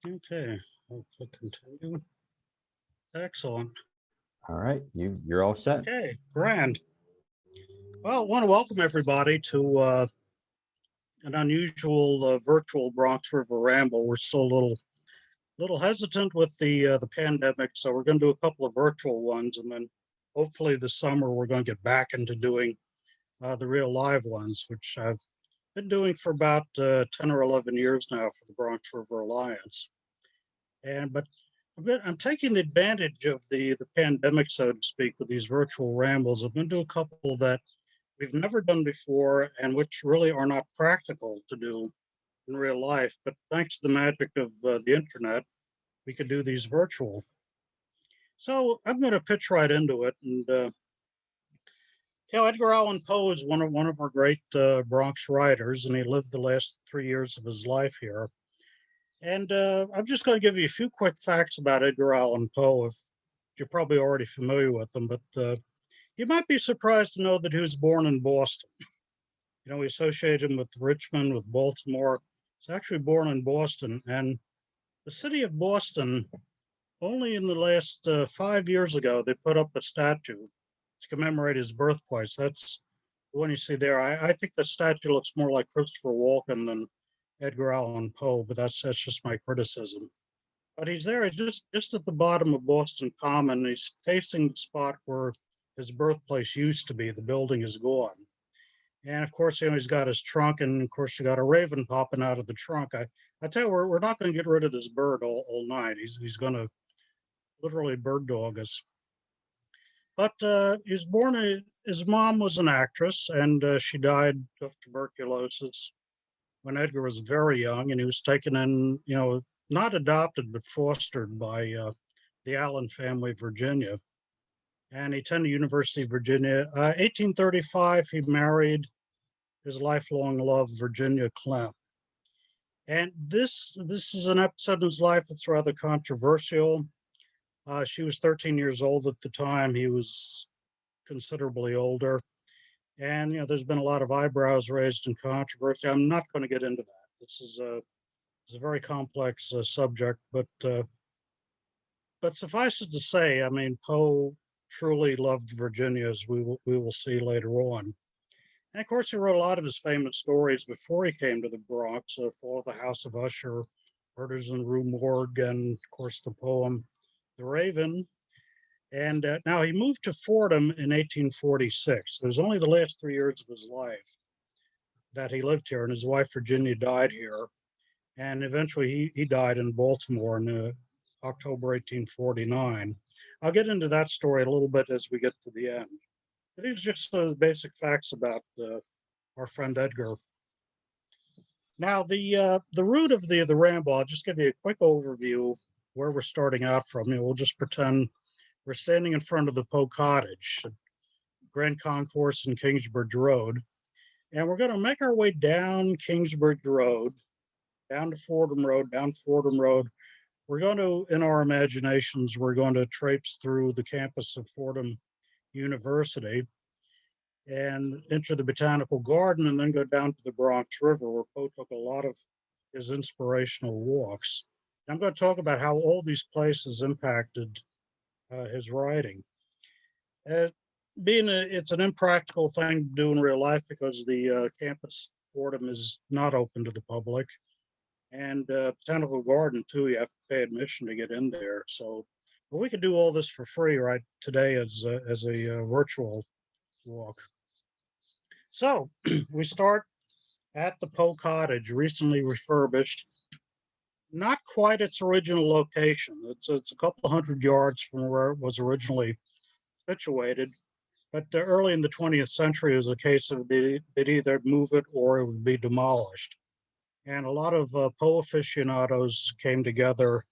Okay, I'll click continue. Excellent. All right, you're all set. Okay, grand. Well, I want to welcome everybody to an unusual virtual Bronx River Ramble. We're still a little hesitant with the pandemic, so we're going to do a couple of virtual ones, and then hopefully this summer we're going to get back into doing the real live ones, which I've been doing for about 10 or 11 years now for the Bronx River Alliance. And but I'm taking the advantage of the pandemic, so to speak, with these virtual rambles. I'm going to do a couple that we've never done before and which really are not practical to do in real life. But thanks to the magic of the internet, we could do these virtual. So I'm going to pitch right into it. And Edgar Allan Poe is one of our great Bronx writers, and he lived the last 3 years of his life here. And I'm just going to give you a few quick facts about Edgar Allan Poe. If you're probably already familiar with him, but you might be surprised to know that he was born in Boston. You know, we associate him with Richmond, with Baltimore. He's actually born in Boston, and the city of Boston, only in the last 5 years ago, they put up a statue to commemorate his birthplace. That's the one you see there. I think the statue looks more like Christopher Walken than Edgar Allan Poe, but that's just my criticism. But he's there. He's just at the bottom of Boston Common. He's facing the spot where his birthplace used to be. The building is gone. And of course, he's got his trunk, and of course, you got a raven popping out of the trunk. I tell you, we're not going to get rid of this bird all night. He's going to literally bird dog us. But he was born. His mom was an actress, and she died of tuberculosis when Edgar was very young, and he was taken in, not adopted but fostered by the Allen family of Virginia. And he attended University of Virginia. 1835, he married his lifelong love, Virginia Clem. And this is an episode in his life that's rather controversial. She was 13 years old at the time. He was considerably older. And, there's been a lot of eyebrows raised and controversy. I'm not going to get into that. It's a very complex subject, but suffice it to say, I mean, Poe truly loved Virginia, as we will see later on. And of course, he wrote a lot of his famous stories before he came to the Bronx. Fall of the House of Usher, Murders in Rue Morgue, and of course the poem The Raven. And now he moved to Fordham in 1846. It was only the last 3 years of his life that he lived here, and his wife Virginia died here. And eventually he died in Baltimore in October 1849. I'll get into that story a little bit as we get to the end. These are just basic facts about our friend Edgar. Now, the root of the ramble, I'll just give you a quick overview where we're starting out from. We'll just pretend we're standing in front of the Poe Cottage, Grand Concourse and Kingsbridge Road, and we're going to make our way down Kingsbridge Road, down to Fordham Road, down Fordham Road. We're going to, in our imaginations, we're going to traipse through the campus of Fordham University and enter the Botanical Garden and then go down to the Bronx River, where Poe took a lot of his inspirational walks. I'm going to talk about how all these places impacted his writing. Uh, it's an impractical thing to do in real life because the campus Fordham is not open to the public, and Botanical Garden too. You have to pay admission to get in there. So, but we could do all this for free right today as a virtual walk. So we start at the Poe Cottage, recently refurbished. Not quite its original location. It's a couple hundred yards from where it was originally situated. But early in the 20th century, it was a case of they'd either move it or it would be demolished. And a lot of Poe aficionados came together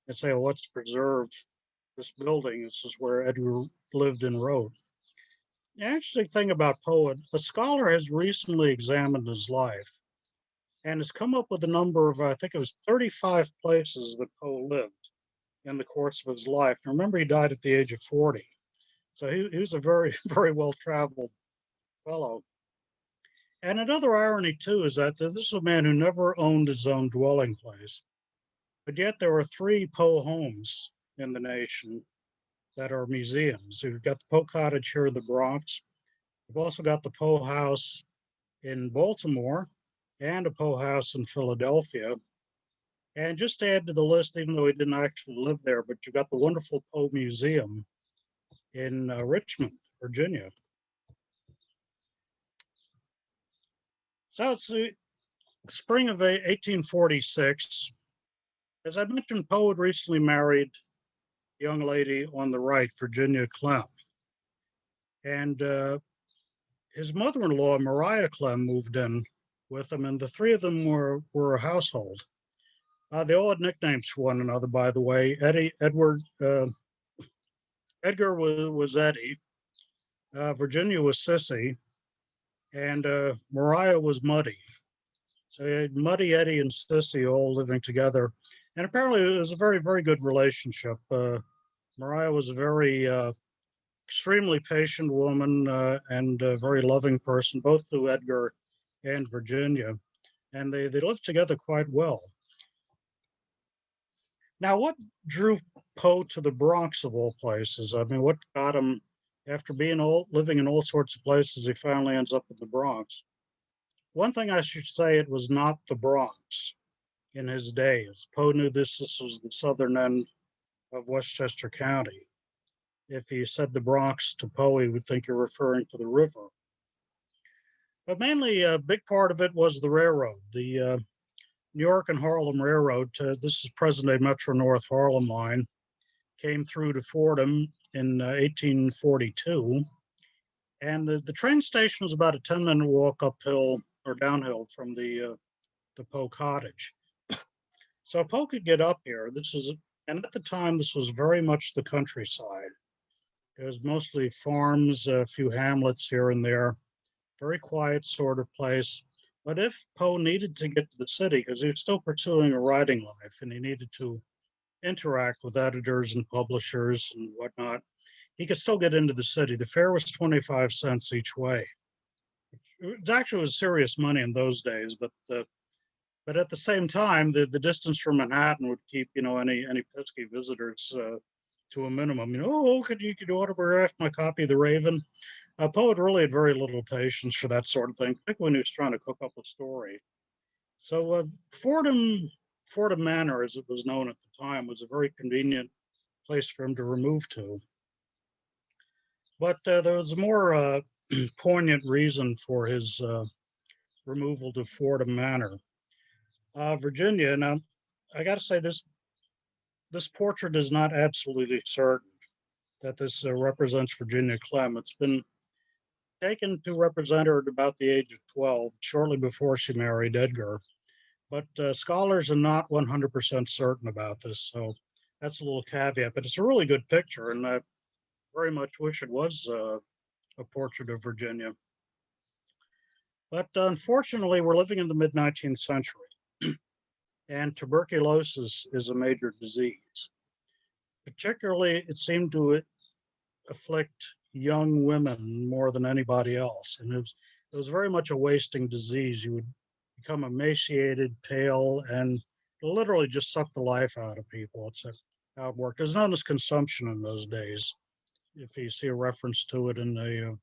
and say, well, let's preserve this building. This is where Edgar lived and wrote. The interesting thing about Poe, a scholar has recently examined his life and has come up with a number of, I think it was 35 places that Poe lived in the course of his life. And remember, he died at the age of 40. So he was a very, very well traveled fellow. And another irony, too, is that this is a man who never owned his own dwelling place. But yet there are three Poe homes in the nation that are museums. We've got the Poe Cottage here in the Bronx. We've also got the Poe House in Baltimore and a Poe House in Philadelphia. And just to add to the list, even though he didn't actually live there, but you've got the wonderful Poe Museum in Richmond, Virginia. So it's the spring of 1846. As I mentioned, Poe had recently married a young lady on the right, Virginia Clem. And his mother-in-law, Maria Clem, moved in with him, and the three of them were a household. They all had nicknames for one another, by the way. Edgar was Eddie, Virginia was Sissy, and Maria was Muddy. So you had Muddy, Eddie, and Sissy all living together. And apparently it was a very, very good relationship. Maria was a very extremely patient woman and a very loving person, both to Edgar and Virginia. And they lived together quite well. Now, what drew Poe to the Bronx of all places? I mean, what got him, after living in all sorts of places, he finally ends up in the Bronx? One thing I should say, it was not the Bronx in his days. Poe knew this was the southern end of Westchester County. If he said the Bronx to Poe, he would think you're referring to the river. But mainly, a big part of it was the railroad, the New York and Harlem Railroad. This is present-day Metro North Harlem line, came through to Fordham in 1842. And the train station was about a 10-minute walk uphill or downhill from the Poe Cottage. So Poe could get up here. And at the time, this was very much the countryside. It was mostly farms, a few hamlets here and there, very quiet sort of place. But if Poe needed to get to the city, because he was still pursuing a writing life and he needed to interact with editors and publishers and whatnot, he could still get into the city. The fare was 25 cents each way. It actually was serious money in those days, but at the same time, the distance from Manhattan would keep, any pesky visitors to a minimum. Could you autograph my copy of The Raven? Poe really had very little patience for that sort of thing, particularly when he was trying to cook up a story. So Fordham Manor, as it was known at the time, was a very convenient place for him to remove to. But there was a more poignant reason for his removal to Fordham Manor. Virginia, now, I got to say, this portrait is not absolutely certain that this represents Virginia Clem. It's been taken to represent her at about the age of 12, shortly before she married Edgar. But scholars are not 100% certain about this, so that's a little caveat. But it's a really good picture, and I very much wish it was a portrait of Virginia. But unfortunately, we're living in the mid-19th century, and tuberculosis is a major disease. Particularly, it seemed to afflict young women more than anybody else. And it was very much a wasting disease. You would become emaciated, pale, and literally just suck the life out of people. It's how it worked. It was known as consumption in those days, if you see a reference to it in the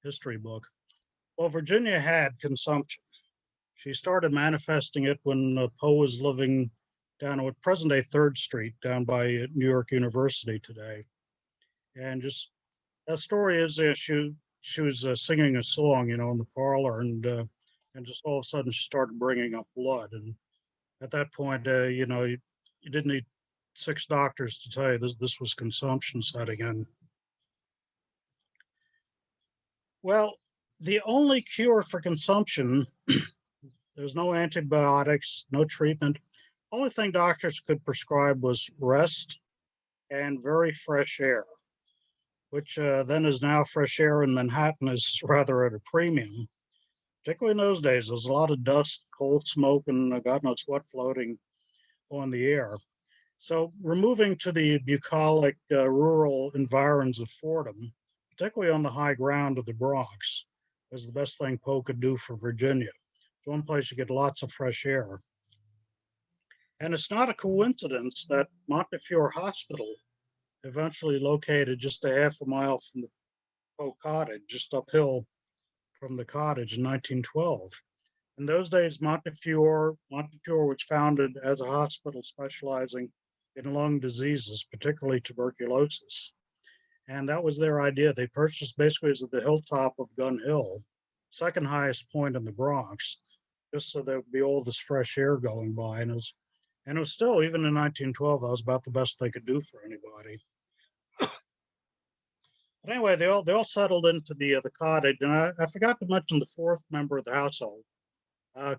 history book. Well, Virginia had consumption. She started manifesting it when Poe was living down at present-day 3rd Street, down by New York University today. And just that story is she was singing a song, in the parlor, and just all of a sudden she started bringing up blood. And at that point, you didn't need 6 doctors to tell you this was consumption setting in. Well, the only cure for consumption, there's no antibiotics, no treatment. Only thing doctors could prescribe was rest and very fresh air, which then is now fresh air in Manhattan is rather at a premium. Particularly in those days, there's a lot of dust, coal smoke, and God knows what floating on the air. So removing to the bucolic rural environs of Fordham, particularly on the high ground of the Bronx, was the best thing Poe could do for Virginia. It's one place you get lots of fresh air. And it's not a coincidence that Montefiore Hospital, eventually located just a half a mile from the Poe cottage, just uphill from the cottage in 1912. In those days, Montefiore was founded as a hospital specializing in lung diseases, particularly tuberculosis. And that was their idea. They purchased basically as at the hilltop of Gun Hill, second highest point in the Bronx, just so there would be all this fresh air going by. And it was still, even in 1912, that was about the best they could do for anybody. But anyway, they all settled into the cottage, and I forgot to mention the fourth member of the household,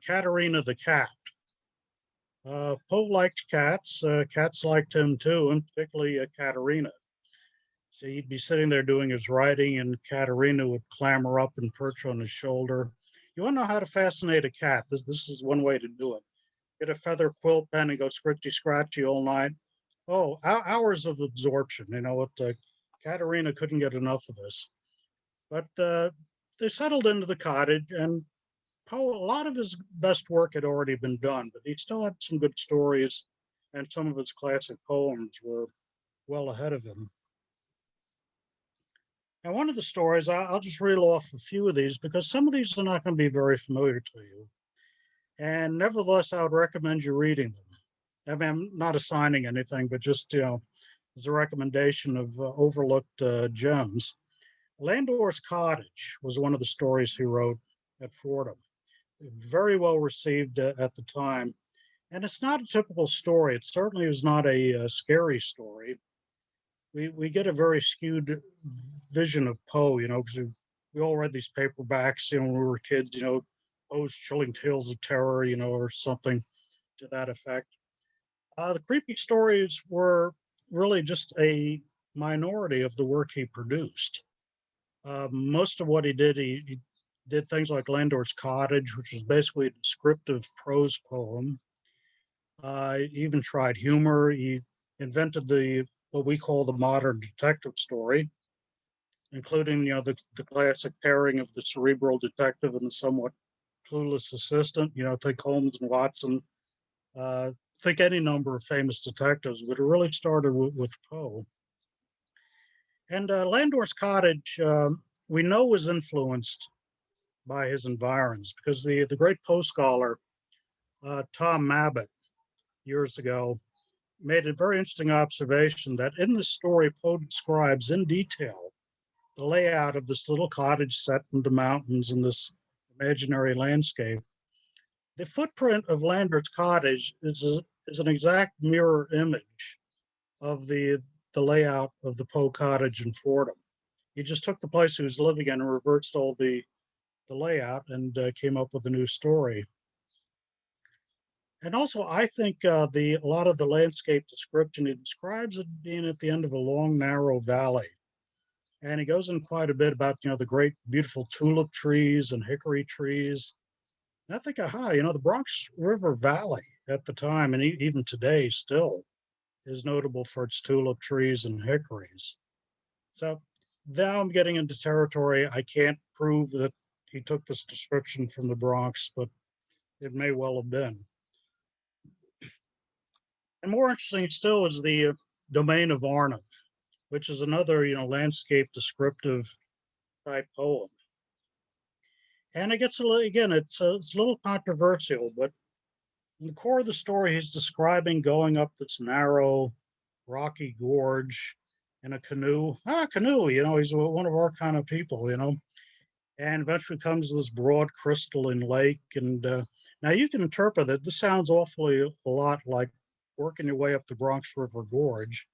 Katerina the cat. Poe liked cats. Cats liked him too, and particularly Katerina. So he'd be sitting there doing his writing, and Katerina would clamber up and perch on his shoulder. You want to know how to fascinate a cat? This is one way to do it. Get a feather quilt pen and go scratchy scratchy all night. Oh, hours of absorption. You know what? Katerina couldn't get enough of this. But they settled into the cottage, and Poe, a lot of his best work had already been done, but he still had some good stories, and some of his classic poems were well ahead of him. And one of the stories, I'll just reel off a few of these because some of these are not going to be very familiar to you. And nevertheless, I would recommend you reading them. I mean, I'm not assigning anything, but just, as a recommendation of overlooked gems. Landor's Cottage was one of the stories he wrote at Fordham. Very well received at the time. And it's not a typical story. It certainly is not a scary story. We get a very skewed vision of Poe, because we all read these paperbacks, when we were kids, Poe's Chilling Tales of Terror, or something to that effect. The creepy stories were really just a minority of the work he produced. Most of what he did things like Landor's Cottage, which was basically a descriptive prose poem. He even tried humor. He invented what we call the modern detective story, including the classic pairing of the cerebral detective and the somewhat clueless assistant. Think Holmes and Watson. Think any number of famous detectives, but it really started with Poe. And Landor's Cottage, we know, was influenced by his environs because the great Poe scholar Tom Mabbott years ago made a very interesting observation that in this story, Poe describes in detail the layout of this little cottage set in the mountains in this imaginary landscape. The footprint of Landor's Cottage is an exact mirror image of the layout of the Poe cottage in Fordham. He just took the place he was living in and reversed all the layout and came up with a new story. And also, I think a lot of the landscape description, he describes it being at the end of a long, narrow valley. And he goes in quite a bit about, the great, beautiful tulip trees and hickory trees. And I think, the Bronx River Valley at the time, and even today still, is notable for its tulip trees and hickories. So now I'm getting into territory. I can't prove that he took this description from the Bronx, but it may well have been. And more interesting still is the Domain of Arnhem, which is another, landscape descriptive type poem. And it gets it's a little controversial, but in the core of the story, he's describing going up this narrow, rocky gorge in a canoe. Canoe, he's one of our kind of people, and eventually comes to this broad crystalline lake. And now you can interpret that this sounds awfully a lot like working your way up the Bronx River Gorge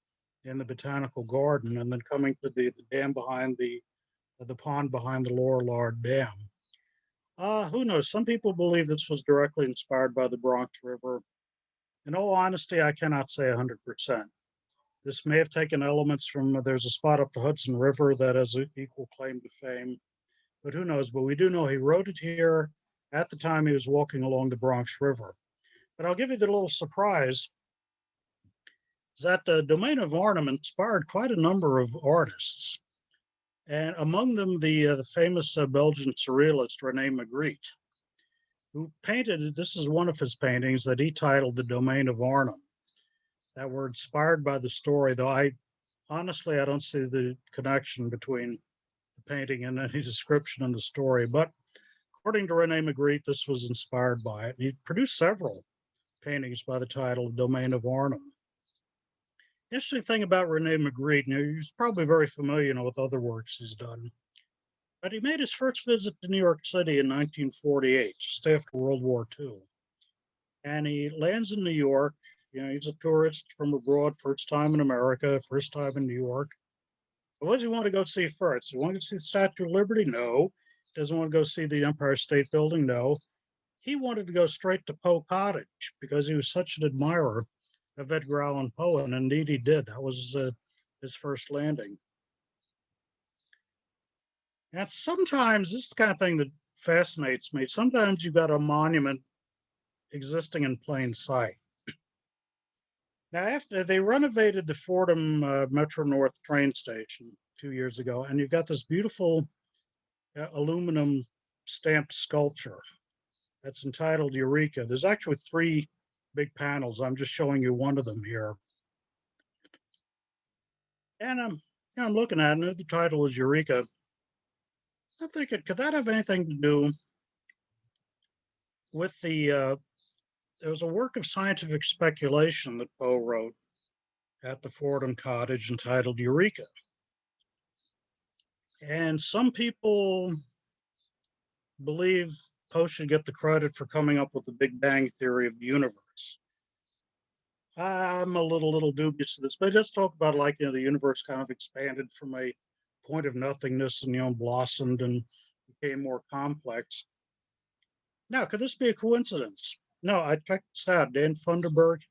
in the Botanical Garden and then coming to the dam behind the pond behind the Lorillard Dam. Who knows? Some people believe this was directly inspired by the Bronx River. In all honesty, I cannot say 100%. This may have taken elements from, there's a spot up the Hudson River that has an equal claim to fame, but who knows? But we do know he wrote it here at the time he was walking along the Bronx River. But I'll give you the little surprise, is that the Domain of Arnhem inspired quite a number of artists. And among them, the famous Belgian surrealist Rene Magritte, who painted, this is one of his paintings that he titled The Domain of Arnhem, that were inspired by the story, though honestly, I don't see the connection between the painting and any description in the story. But according to Rene Magritte, this was inspired by it. He produced several paintings by the title Domain of Arnhem. Interesting thing about Rene Magritte, he's probably very familiar, with other works he's done. But he made his first visit to New York City in 1948, just after World War II. And he lands in New York. He's a tourist from abroad, first time in America, first time in New York. But what does he want to go see first? He want to see the Statue of Liberty? No. Doesn't want to go see the Empire State Building? No. He wanted to go straight to Poe Cottage because he was such an admirer of Edgar Allan Poe, and indeed he did. That was his first landing. And sometimes this is the kind of thing that fascinates me. Sometimes you've got a monument existing in plain sight. Now, after they renovated the Fordham Metro North train station 2 years ago, and you've got this beautiful aluminum stamped sculpture that's entitled Eureka. There's actually 3 big panels. I'm just showing you one of them here. And I'm looking at it, the title is Eureka. I'm thinking, could that have anything to do with there was a work of scientific speculation that Poe wrote at the Fordham Cottage entitled Eureka. And some people believe Poe should get the credit for coming up with the Big Bang theory of the universe. I'm a little dubious of this, but let's talk about the universe kind of expanded from a point of nothingness and, blossomed and became more complex. Now, could this be a coincidence? No, I checked this out. Dan Funderburg.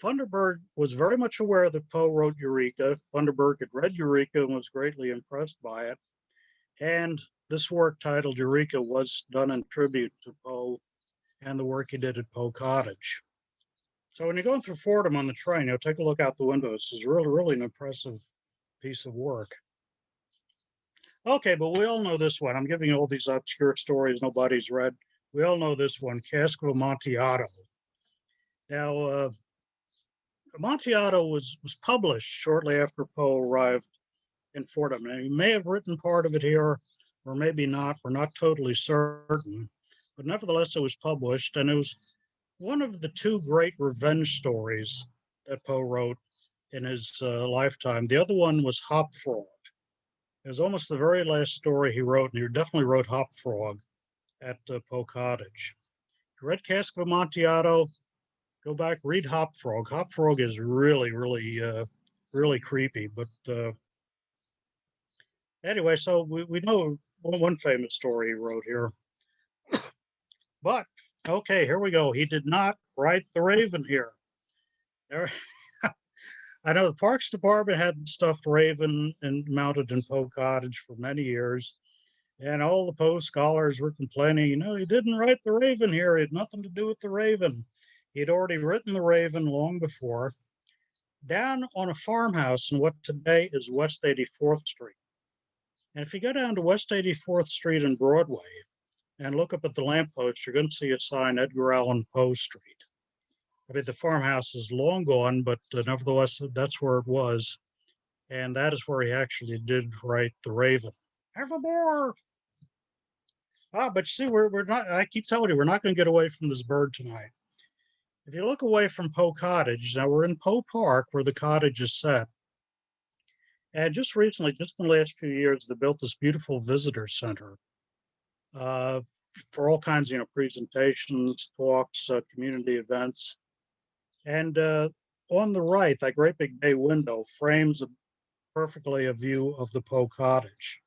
Funderburg was very much aware that Poe wrote Eureka. Funderburg had read Eureka and was greatly impressed by it. And this work titled Eureka was done in tribute to Poe and the work he did at Poe Cottage. So when you're going through Fordham on the train, take a look out the window. This is really, really an impressive piece of work. Okay, but we all know this one. I'm giving you all these obscure stories nobody's read. We all know this one, Cask of Amontillado. Now, Amontillado was published shortly after Poe arrived in Fordham. Now, he may have written part of it here, or maybe not. We're not totally certain. But nevertheless, it was published, and it was one of the 2 great revenge stories that Poe wrote in his lifetime. The other one was Hop Frog. It was almost the very last story he wrote, and he definitely wrote Hop Frog at Poe Cottage. If you read Cask of Amontillado, go back, read Hop Frog. Hop Frog is really, really creepy. But anyway, so we know one famous story he wrote here. But, okay, here we go. He did not write The Raven here. I know the Parks Department had stuffed Raven and mounted in Poe Cottage for many years. And all the Poe scholars were complaining, he didn't write The Raven here. He had nothing to do with The Raven. He'd already written The Raven long before, down on a farmhouse in what today is West 84th Street. And if you go down to West 84th Street and Broadway and look up at the lamppost, you're going to see a sign, Edgar Allan Poe Street. I mean, the farmhouse is long gone, but nevertheless, that's where it was. And that is where he actually did write The Raven. Evermore. But you see, we're not, I keep telling you, we're not going to get away from this bird tonight. If you look away from Poe Cottage, now we're in Poe Park where the cottage is set. And just recently, just in the last few years, they built this beautiful visitor center for all kinds of, presentations, talks, community events. And on the right, that great big bay window frames perfectly a view of the Poe Cottage.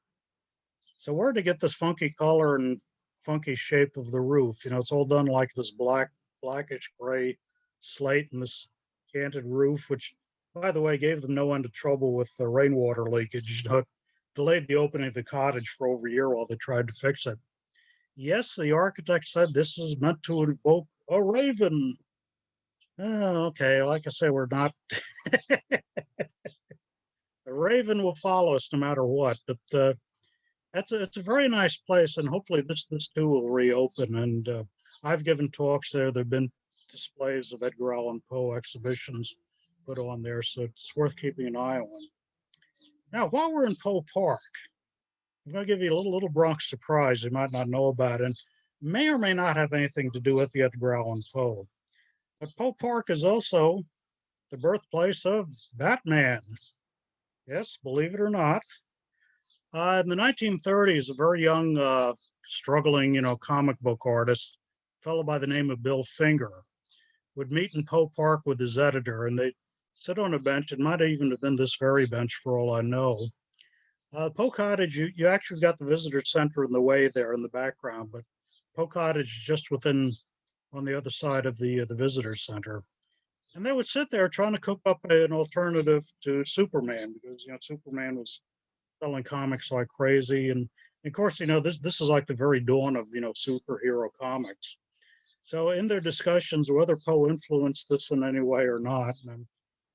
So where to get this funky color and funky shape of the roof? It's all done like this blackish gray slate and this canted roof, which, by the way, gave them no end of trouble with the rainwater leakage. Delayed the opening of the cottage for over a year while they tried to fix it. Yes, the architect said this is meant to evoke a raven. Oh, okay, like I say, we're not. A raven will follow us no matter what. But it's a very nice place, and hopefully this too will reopen. And I've given talks there. There've been displays of Edgar Allan Poe exhibitions put on there, so it's worth keeping an eye on. Now, while we're in Poe Park, I'm going to give you a little Bronx surprise you might not know about, and may or may not have anything to do with the Edgar Allan Poe. But Poe Park is also the birthplace of Batman. Yes, believe it or not. In the 1930s, a very young, struggling, comic book artist, a fellow by the name of Bill Finger, would meet in Poe Park with his editor, and they'd sit on a bench. It might even have been this very bench for all I know. Poe Cottage, you actually got the visitor center in the way there in the background, but Poe Cottage is just within, on the other side of the visitor center. And they would sit there trying to cook up an alternative to Superman, because Superman was selling comics like crazy, and of course this is like the very dawn of superhero comics. So in their discussions, whether Poe influenced this in any way or not, and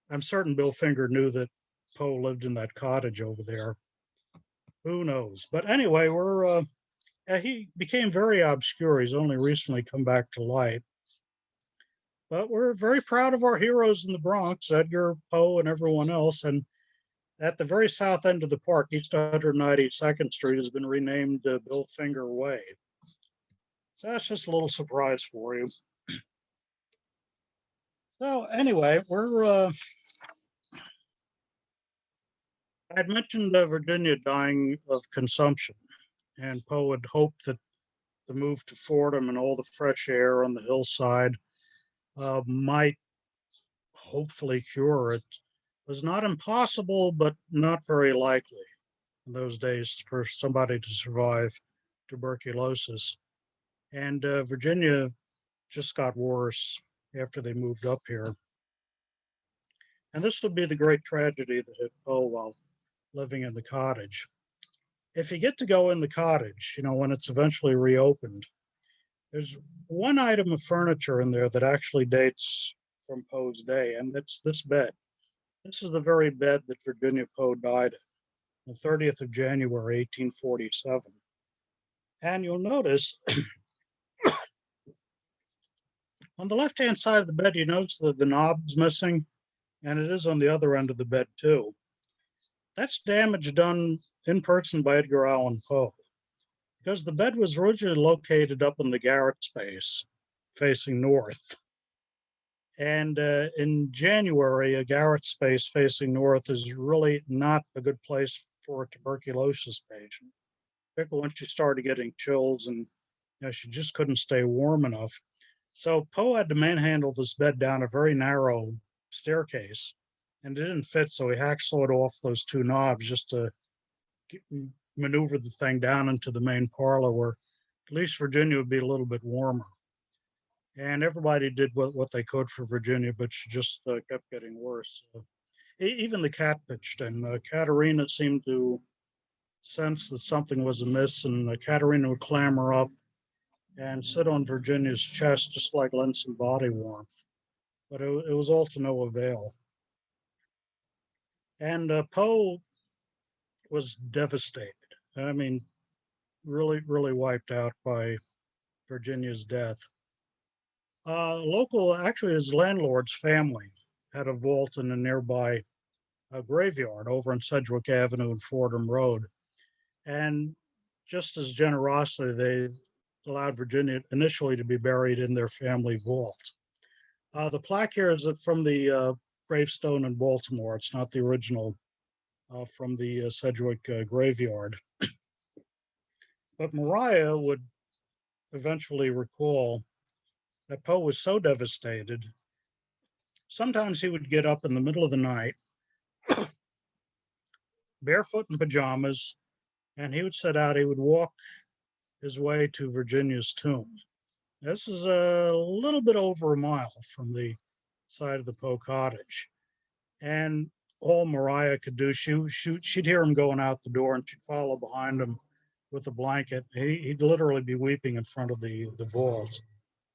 I'm certain Bill Finger knew that Poe lived in that cottage over there. Who knows? But anyway, he became very obscure. He's only recently come back to light. But we're very proud of our heroes in the Bronx, Edgar, Poe, and everyone else. And at the very south end of the park, East 192nd Street has been renamed Bill Finger Way. So that's just a little surprise for you. So anyway, I'd mentioned Virginia dying of consumption, and Poe had hoped that the move to Fordham and all the fresh air on the hillside might hopefully cure it. It was not impossible, but not very likely in those days for somebody to survive tuberculosis. And Virginia just got worse after they moved up here. And this would be the great tragedy that hit Poe while living in the cottage. If you get to go in the cottage, when it's eventually reopened, there's one item of furniture in there that actually dates from Poe's day, and it's this bed. This is the very bed that Virginia Poe died in, the 30th of January, 1847. And you'll notice on the left-hand side of the bed, you notice that the knob's missing, and it is on the other end of the bed too. That's damage done in person by Edgar Allan Poe, because the bed was originally located up in the garret space facing north. And in January, a garret space facing north is really not a good place for a tuberculosis patient. Particularly once you started getting chills and she just couldn't stay warm enough. So Poe had to manhandle this bed down a very narrow staircase, and it didn't fit, so he hacksawed off those two knobs just to maneuver the thing down into the main parlor where at least Virginia would be a little bit warmer. And everybody did what they could for Virginia, but she just kept getting worse. Even the cat pitched in. Katerina seemed to sense that something was amiss, and Katerina would clamber up and sit on Virginia's chest, just like lend some body warmth. But it was all to no avail. And Poe was devastated. I mean, really, really wiped out by Virginia's death. Actually, his landlord's family had a vault in a nearby graveyard over on Sedgwick Avenue and Fordham Road. And just as generosity, they allowed Virginia initially to be buried in their family vault. The plaque here is from the gravestone in Baltimore. It's not the original from the Sedgwick graveyard. But Mariah would eventually recall that Poe was so devastated, sometimes he would get up in the middle of the night, barefoot in pajamas, and he would set out, he would walk his way to Virginia's tomb. This is a little bit over a mile from the side of the Poe cottage. And all Mariah could do, she'd hear him going out the door, and she'd follow behind him with a blanket. He'd literally be weeping in front of the vault.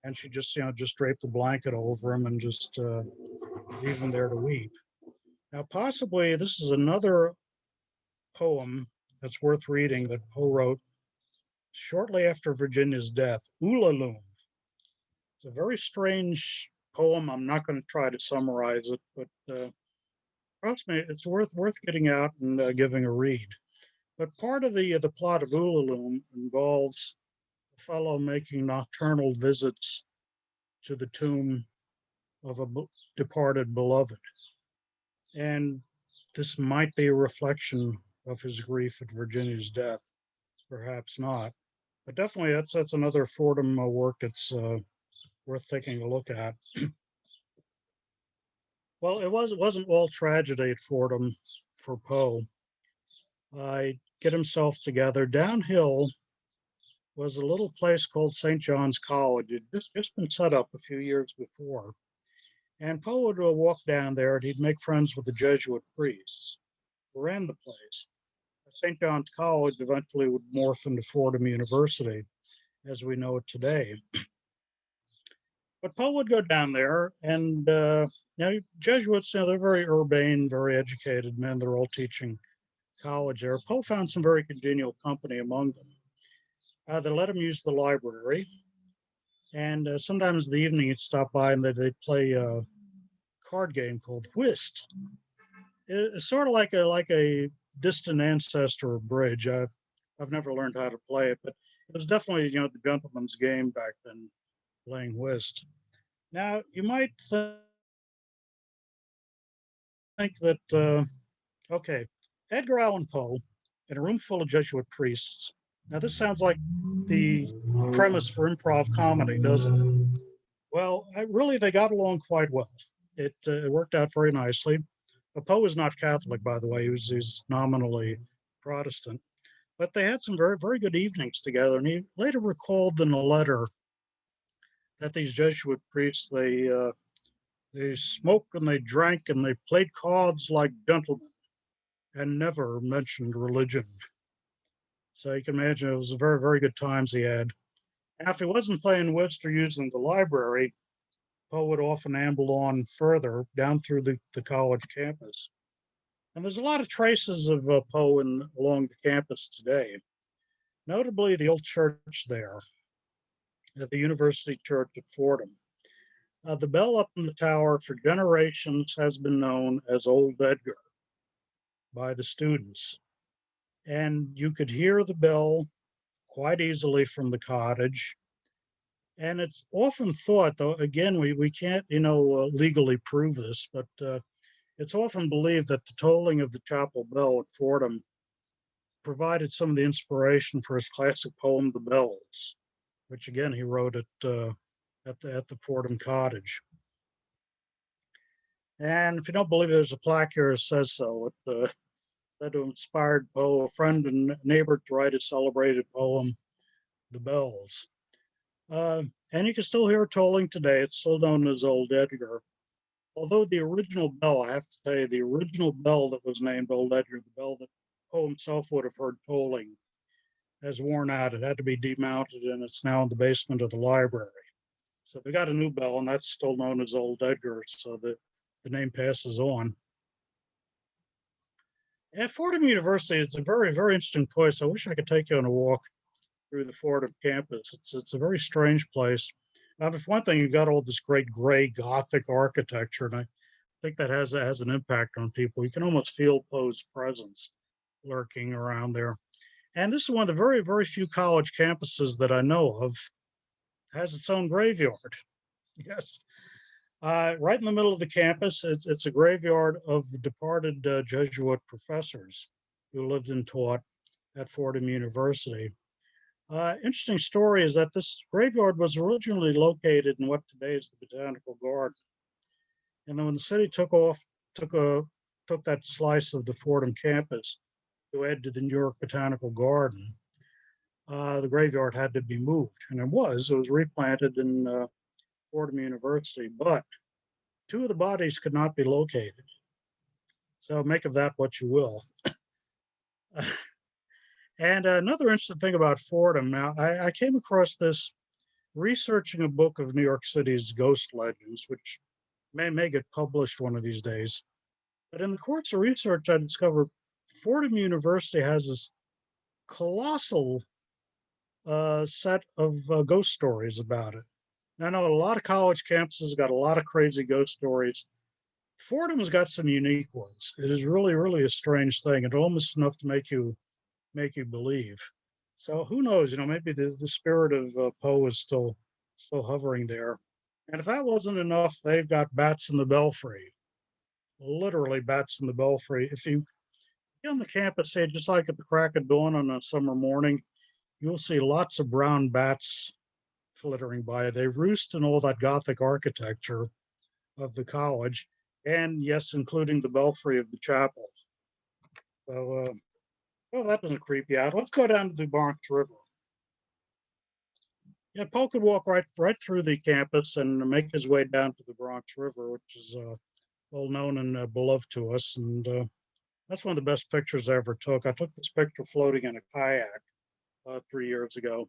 And she just drape the blanket over him and just leave him there to weep. Now, possibly this is another poem that's worth reading that Poe wrote shortly after Virginia's death, Ulalume. It's a very strange poem. I'm not going to try to summarize it, but trust me, it's worth getting out and giving a read. But part of the plot of Ullalum involves a fellow making nocturnal visits to the tomb of a departed beloved, and this might be a reflection of his grief at Virginia's death. Perhaps not, but definitely that's another Fordham work that's worth taking a look at. Well, it wasn't all tragedy at Fordham for Poe. Get himself together. Downhill was a little place called St. John's College. It just been set up a few years before. And Poe would walk down there and he'd make friends with the Jesuit priests who ran the place. St. John's College eventually would morph into Fordham University as we know it today. But Poe would go down there and Jesuits, they're very urbane, very educated men. They're all teaching college there. Poe found some very congenial company among them. They let him use the library. And sometimes in the evening he'd stop by and they'd play a card game called whist. It's sort of like a distant ancestor of bridge. I've never learned how to play it, but it was definitely the gentleman's game back then, playing whist. Now you might think that okay, Edgar Allan Poe in a room full of Jesuit priests. Now this sounds like the premise for improv comedy, doesn't it? Well, really, they got along quite well. It worked out very nicely. Poe was not Catholic, by the way. He's nominally Protestant. But they had some very, very good evenings together. And he later recalled in a letter that these Jesuit priests, they smoked and they drank and they played cards like gentlemen and never mentioned religion. So you can imagine it was very, very good times he had. Now, if he wasn't playing whist or using the library, Poe would often amble on further down through the college campus. And there's a lot of traces of Poe along the campus today, notably the old church there, at the University Church at Fordham. The bell up in the tower for generations has been known as Old Edgar by the students. And you could hear the bell quite easily from the cottage. And it's often thought, though, again, we can't, legally prove this, but it's often believed that the tolling of the chapel bell at Fordham provided some of the inspiration for his classic poem, The Bells, which again he wrote at the Fordham cottage. And if you don't believe it, there's a plaque here that says so. It said to inspired Poe, a friend and neighbor, to write a celebrated poem, The Bells. And you can still hear tolling today. It's still known as Old Edgar. Although the original bell, I have to say, the original bell that was named Old Edgar, the bell that Poe himself would have heard tolling, has worn out. It had to be demounted, and it's now in the basement of the library. So they got a new bell, and that's still known as Old Edgar, so the name passes on. At Fordham University, it's a very, very interesting place. I wish I could take you on a walk through the Fordham campus. It's a very strange place. Now, for one thing, you've got all this great gray Gothic architecture, and I think that has an impact on people. You can almost feel Poe's presence lurking around there. And this is one of the very, very few college campuses that I know of has its own graveyard. Yes. Right in the middle of the campus, it's a graveyard of the departed Jesuit professors who lived and taught at Fordham University. Interesting story is that this graveyard was originally located in what today is the Botanical Garden. And then when the city took that slice of the Fordham campus to add to the New York Botanical Garden, the graveyard had to be moved. And it was replanted in Fordham University, but two of the bodies could not be located. So make of that what you will. And another interesting thing about Fordham, now I came across this researching a book of New York City's ghost legends, which may get published one of these days. But in the course of research, I discovered Fordham University has this colossal set of ghost stories about it. I know a lot of college campuses got a lot of crazy ghost stories. Fordham's got some unique ones. It is really, really a strange thing, and almost enough to make you believe. So who knows? Maybe the spirit of Poe is still hovering there. And if that wasn't enough, they've got bats in the belfry, literally bats in the belfry. If you get on the campus, say just like at the crack of dawn on a summer morning, you'll see lots of brown bats flittering by. They roost in all that Gothic architecture of the college, and yes, including the belfry of the chapel. So, well, that doesn't creep you out. Let's go down to the Bronx River. Yeah, Poe could walk right through the campus and make his way down to the Bronx River, which is well known and beloved to us. And that's one of the best pictures I ever took. I took this picture floating in a kayak 3 years ago.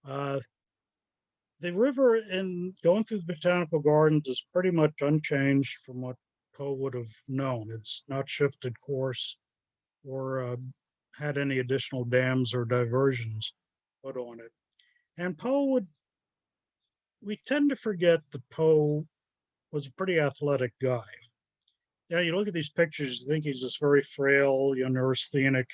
The river in going through the botanical gardens is pretty much unchanged from what Poe would have known. It's not shifted course or had any additional dams or diversions put on it. And we tend to forget that Poe was a pretty athletic guy. Yeah, you look at these pictures, you think he's this very frail, neurasthenic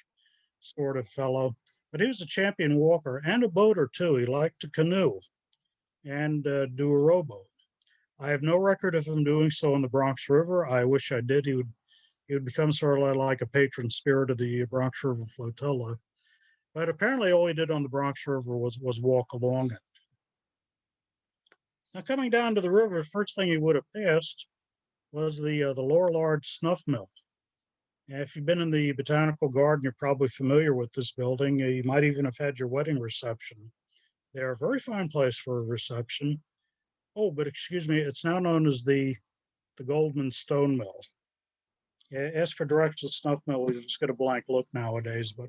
sort of fellow, but he was a champion walker and a boater too. He liked to canoe and do a rowboat. I have no record of him doing so in the Bronx River. I wish I did. He would become sort of like a patron spirit of the Bronx River flotilla. But apparently, all he did on the Bronx River was walk along it. Now, coming down to the river, the first thing he would have passed was the Lorillard Snuff Mill. And if you've been in the botanical garden, you're probably familiar with this building. You might even have had your wedding reception. They're a very fine place for a reception. Oh, but excuse me, it's now known as the Goldman Stone Mill. Yeah, ask for directions to Snuff Mill, you just get a blank look nowadays. But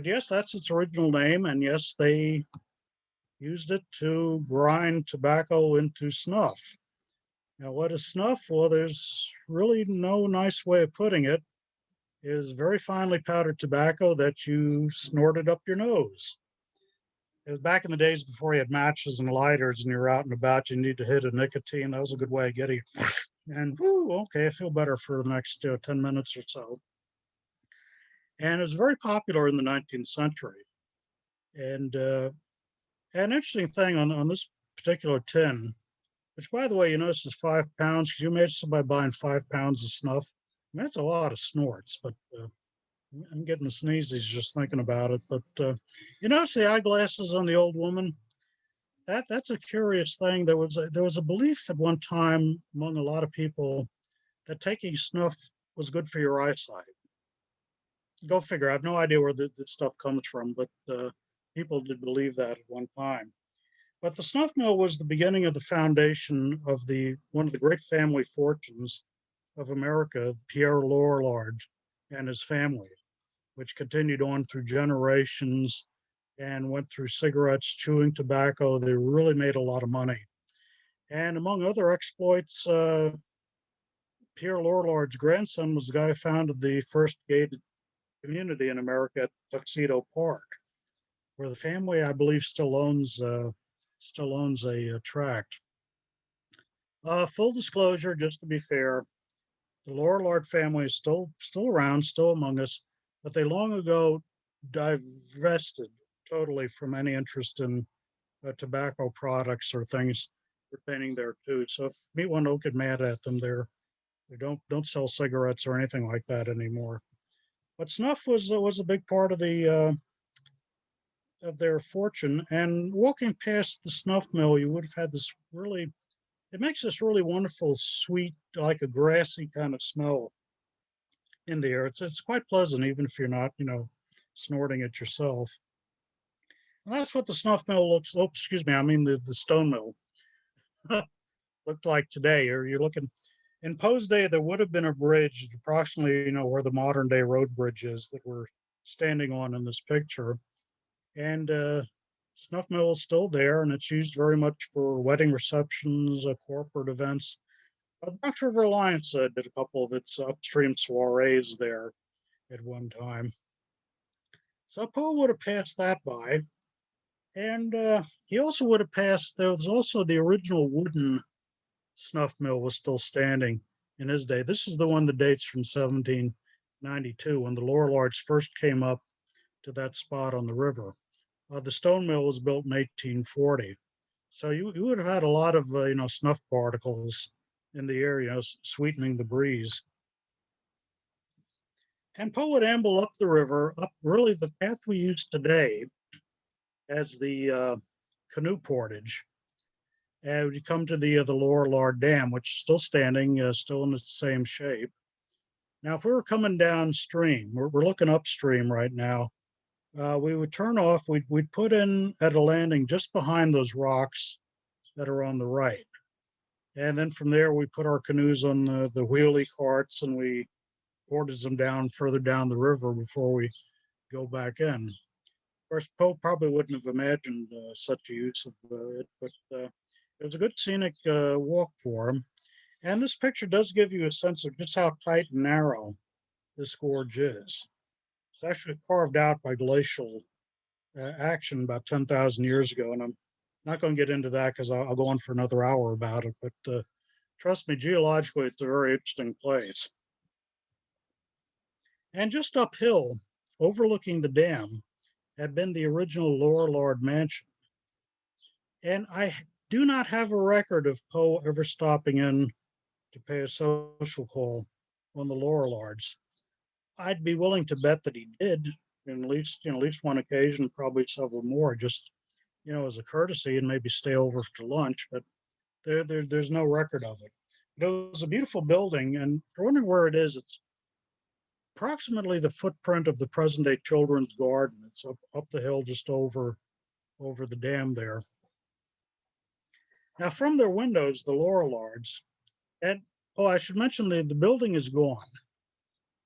yes, that's its original name, and yes, they used it to grind tobacco into snuff. Now, what is snuff? Well, there's really no nice way of putting it. It is very finely powdered tobacco that you snorted up your nose. It was back in the days before you had matches and lighters and you're out and about, you need to hit a nicotine. That was a good way of getting it. And whoo, okay, I feel better for the next 10 minutes or so. And it was very popular in the 19th century. And an interesting thing on this particular tin, which by the way, you notice is 5 pounds. Could you imagine somebody buying 5 pounds of snuff? I mean, that's a lot of snorts, but I'm getting the sneezes just thinking about it. But you notice the eyeglasses on the old woman? That's a curious thing. There was a belief at one time among a lot of people that taking snuff was good for your eyesight. Go figure. I have no idea where the stuff comes from, but people did believe that at one time. But the snuff mill was the beginning of the foundation of one of the great family fortunes of America, Pierre Lorillard and his family, which continued on through generations and went through cigarettes, chewing tobacco. They really made a lot of money. And among other exploits, Pierre Lorillard's grandson was the guy who founded the first gated community in America at Tuxedo Park, where the family, I believe, still owns a tract. Full disclosure, just to be fair, the Lorillard family is still around, still among us, but they long ago divested totally from any interest in tobacco products or things pertaining thereto. So if you meet one, don't get mad at them. They don't sell cigarettes or anything like that anymore. But snuff was a big part of their fortune. And walking past the snuff mill, you would have had this really, it makes this really wonderful, sweet, like a grassy kind of smell in the air. It's quite pleasant, even if you're not, snorting it yourself. And that's what the snuff mill looks. Oh, excuse me. I mean the stone mill looked like today. Or you're looking in Poe's day, there would have been a bridge approximately, where the modern day road bridge is that we're standing on in this picture. And snuff mill is still there, and it's used very much for wedding receptions, corporate events. The Bronx River Alliance did a couple of its upstream soirees there at one time. So Poe would have passed that by. And he also would have passed, there was also the original wooden snuff mill was still standing in his day. This is the one that dates from 1792 when the Lorillards first came up to that spot on the river. The stone mill was built in 1840. So you would have had a lot of, snuff particles in the area, sweetening the breeze. And Poe would amble up the river, up really the path we use today as the canoe portage. And you come to the Lorillard Dam, which is still standing, still in the same shape. Now, if we were coming downstream, we're looking upstream right now, we would turn off, we'd put in at a landing just behind those rocks that are on the right. And then from there, we put our canoes on the wheelie carts and we portage them down further down the river before we go back in. Of course, Poe probably wouldn't have imagined such a use of it, but it was a good scenic walk for him. And this picture does give you a sense of just how tight and narrow this gorge is. It's actually carved out by glacial action about 10,000 years ago. And I'm not going to get into that because I'll go on for another hour about it. But trust me, geologically, it's a very interesting place. And just uphill, overlooking the dam, had been the original Lorillard mansion. And I do not have a record of Poe ever stopping in to pay a social call on the Lorillards. I'd be willing to bet that he did, in at least one occasion, probably several more, just as a courtesy and maybe stay over to lunch. But there's no record of it. It was a beautiful building, and for wondering where it is, it's approximately the footprint of the present-day Children's Garden. It's up the hill just over the dam there. Now, from their windows, the Lorillards, and I should mention the building is gone.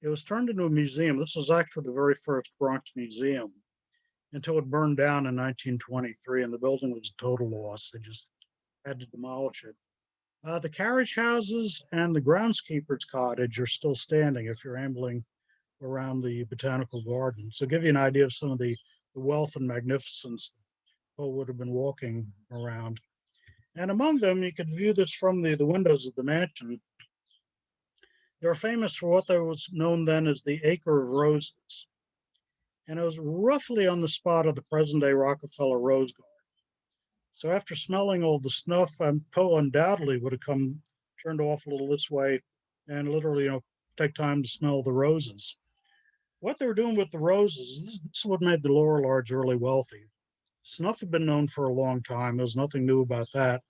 It was turned into a museum. This was actually the very first Bronx museum until it burned down in 1923, and the building was a total loss. They just had to demolish it. The carriage houses and the groundskeeper's cottage are still standing if you're ambling around the botanical garden. So give you an idea of some of the wealth and magnificence Poe would have been walking around. And among them, you could view this from the windows of the mansion. They're famous for what was known then as the Acre of Roses. And it was roughly on the spot of the present-day Rockefeller Rose Garden. So after smelling all the snuff, Poe undoubtedly would have turned off a little this way and literally, take time to smell the roses. What they were doing with the roses, this is what made the Lorillards really wealthy. Snuff had been known for a long time. There was nothing new about that.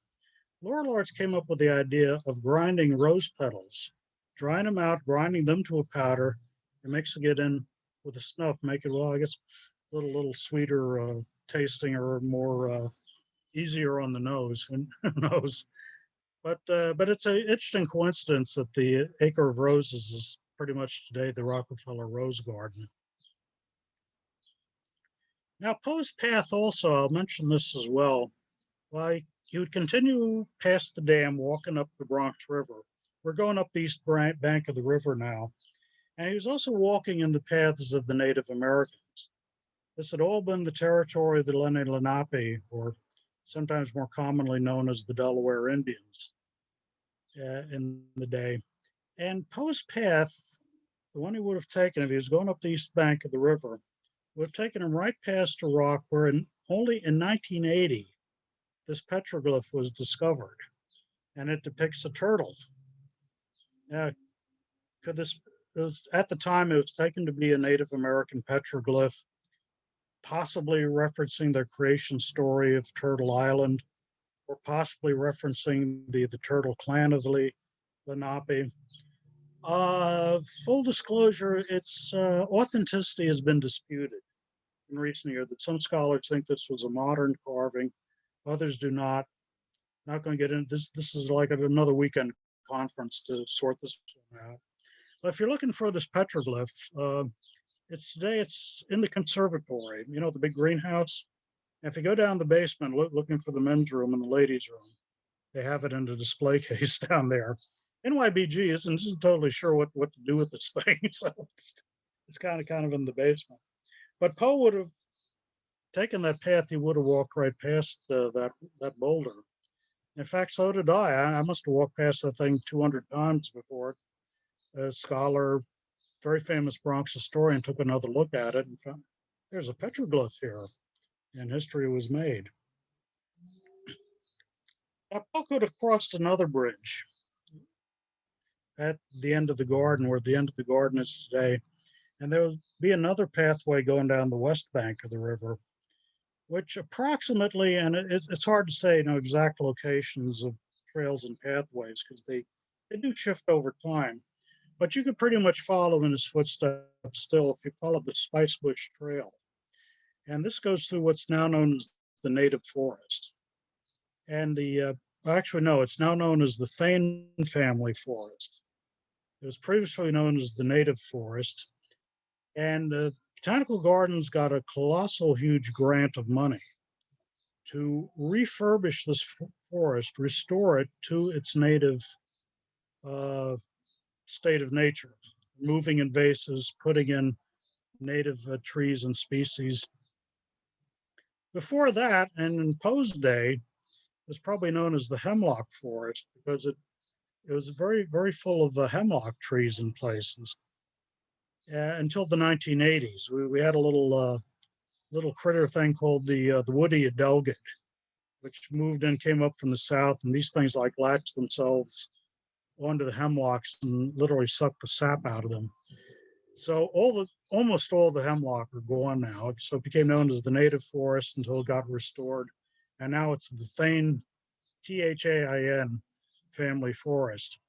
Lorillards came up with the idea of grinding rose petals, drying them out, grinding them to a powder, and mixing it in with the snuff, make it, well, I guess, a little sweeter tasting or more easier on the nose. Who knows? But it's an interesting coincidence that the Acre of Roses is pretty much today the Rockefeller Rose Garden. Now, Poe's path also, I'll mention this as well. Well, he would continue past the dam, walking up the Bronx River. We're going up the east bank of the river now. And he was also walking in the paths of the Native Americans. This had all been the territory of the Lenape, or sometimes more commonly known as the Delaware Indians in the day. And Poe's path, the one he would have taken if he was going up the east bank of the river, would have taken him right past a rock where only in 1980, this petroglyph was discovered, and it depicts a turtle. Now, at the time, it was taken to be a Native American petroglyph, possibly referencing the creation story of Turtle Island, or possibly referencing the Turtle Clan of the Lenape. Full disclosure, its authenticity has been disputed in recent years. That some scholars think this was a modern carving, others do not. Not going to get into this. This is like another weekend conference to sort this one out. But if you're looking for this petroglyph, it's in the conservatory, the big greenhouse. And if you go down the basement looking for the men's room and the ladies' room, they have it in the display case down there. NYBG isn't totally sure what to do with this thing, so it's kind of in the basement. But Poe would have taken that path, he would have walked right past that boulder. In fact, so did I. I must have walked past that thing 200 times before it. A scholar, very famous Bronx historian, took another look at it and found there's a petroglyph here, and history was made. Now, Poe could have crossed another bridge at the end of the garden, where the end of the garden is today, and there would be another pathway going down the west bank of the river, which approximately, and it's hard to say, exact locations of trails and pathways because they do shift over time, but you could pretty much follow in his footsteps still if you follow the Spice Bush Trail. And this goes through what's now known as the native forest. And actually, no, it's now known as the Thane family forest. It was previously known as the native forest. And Botanical Gardens got a colossal, huge grant of money to refurbish this forest, restore it to its native state of nature, removing invasives, putting in native trees and species. Before that, and in Poe's day, it was probably known as the hemlock forest because it was very, very full of hemlock trees in places. Until the 1980s, we had a little critter thing called the woody adelgid, which moved in, came up from the south, and these things like latched themselves onto the hemlocks and literally sucked the sap out of them. So almost all the hemlock are gone now. So it became known as the native forest until it got restored, and now it's the Thane, Thain family forest.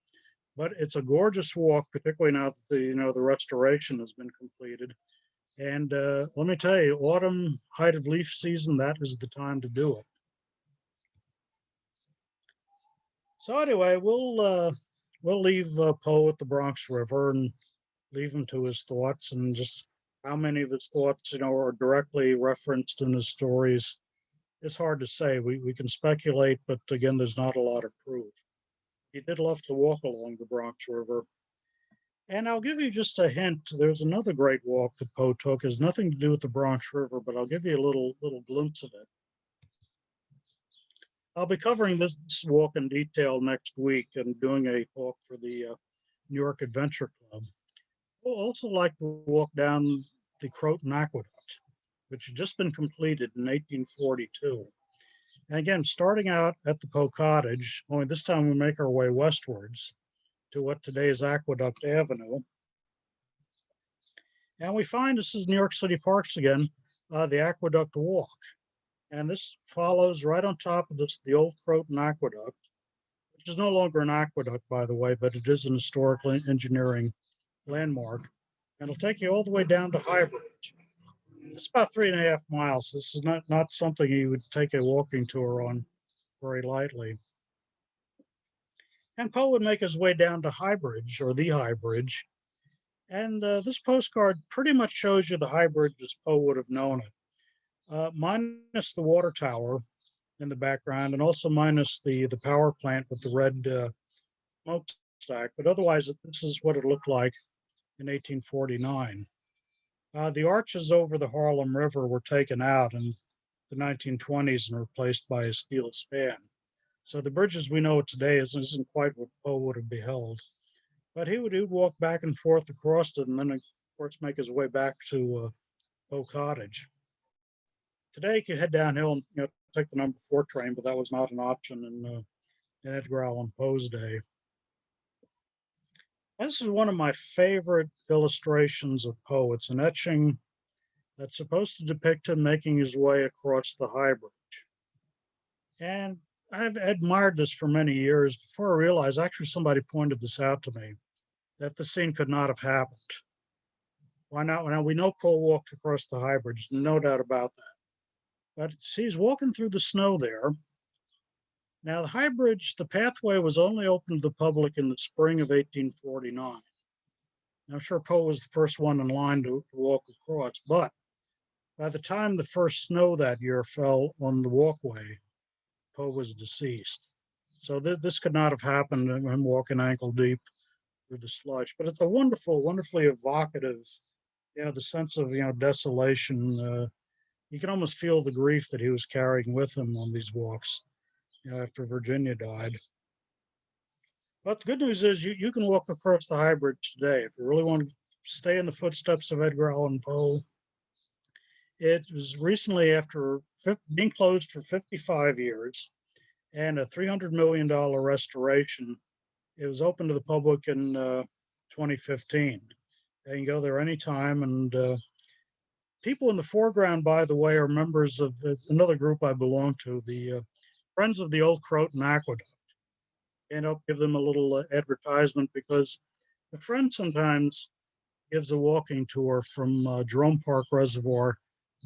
But it's a gorgeous walk, particularly now that the restoration has been completed. And let me tell you, autumn, height of leaf season, that is the time to do it. So anyway, we'll leave Poe at the Bronx River and leave him to his thoughts, and just how many of his thoughts, are directly referenced in his stories. It's hard to say. We can speculate, but again, there's not a lot of proof. He did love to walk along the Bronx River. And I'll give you just a hint. There's another great walk that Poe took. It has nothing to do with the Bronx River, but I'll give you a little glimpse of it. I'll be covering this walk in detail next week and doing a talk for the New York Adventure Club. We'll also like to walk down the Croton Aqueduct, which had just been completed in 1842. And again, starting out at the Poe Cottage, only this time we make our way westwards to what today is Aqueduct Avenue. And we find this is New York City Parks again, the Aqueduct Walk. And this follows right on top of the old Croton Aqueduct, which is no longer an aqueduct, by the way, but it is an historical engineering landmark. And it'll take you all the way down to High Bridge. It's about 3.5 miles. This is not something you would take a walking tour on very lightly. And Poe would make his way down to High Bridge, or the High Bridge. And this postcard pretty much shows you the High Bridge as Poe would have known it, minus the water tower in the background, and also minus the power plant with the red smokestack. But otherwise, this is what it looked like in 1849. The arches over the Harlem River were taken out in the 1920s and replaced by a steel span. So the bridge as we know it today isn't quite what Poe would have beheld. But he would walk back and forth across it, and then, of course, make his way back to Poe Cottage. Today, you could head downhill and take the number 4 train, but that was not an option in Edgar Allan Poe's day. This is one of my favorite illustrations of Poe. It's an etching that's supposed to depict him making his way across the High Bridge. And I've admired this for many years before I realized, actually somebody pointed this out to me, that the scene could not have happened. Why not? Now we know Poe walked across the High Bridge, no doubt about that. But see, he's walking through the snow there. Now the High Bridge, the pathway was only open to the public in the spring of 1849. I'm sure Poe was the first one in line to walk across, but by the time the first snow that year fell on the walkway, Poe was deceased. So this could not have happened, him walking ankle deep through the slush. But it's a wonderfully evocative, the sense of, desolation, you can almost feel the grief that he was carrying with him on these walks, after Virginia died. But the good news is you can walk across the High Bridge today. If you really want to stay in the footsteps of Edgar Allan Poe, it was recently, after being closed for 55 years and a $300 million restoration, it was open to the public in 2015. You can go there anytime. And people in the foreground, by the way, are members of another group I belong to, the Friends of the Old Croton Aqueduct. And I'll give them a little advertisement, because the Friend sometimes gives a walking tour from Jerome Park Reservoir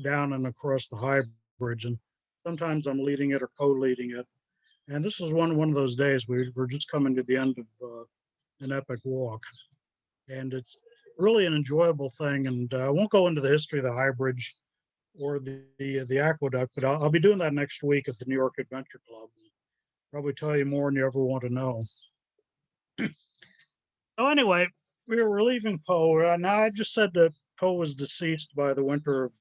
down and across the High Bridge. And sometimes I'm leading it or co-leading it. And this was one of those days we're just coming to the end of an epic walk. And it's really an enjoyable thing. And I won't go into the history of the High Bridge or the aqueduct, but I'll be doing that next week at the New York Adventure Club. Probably tell you more than you ever want to know. So anyway, we were leaving Poe. Now, I just said that Poe was deceased by the winter of,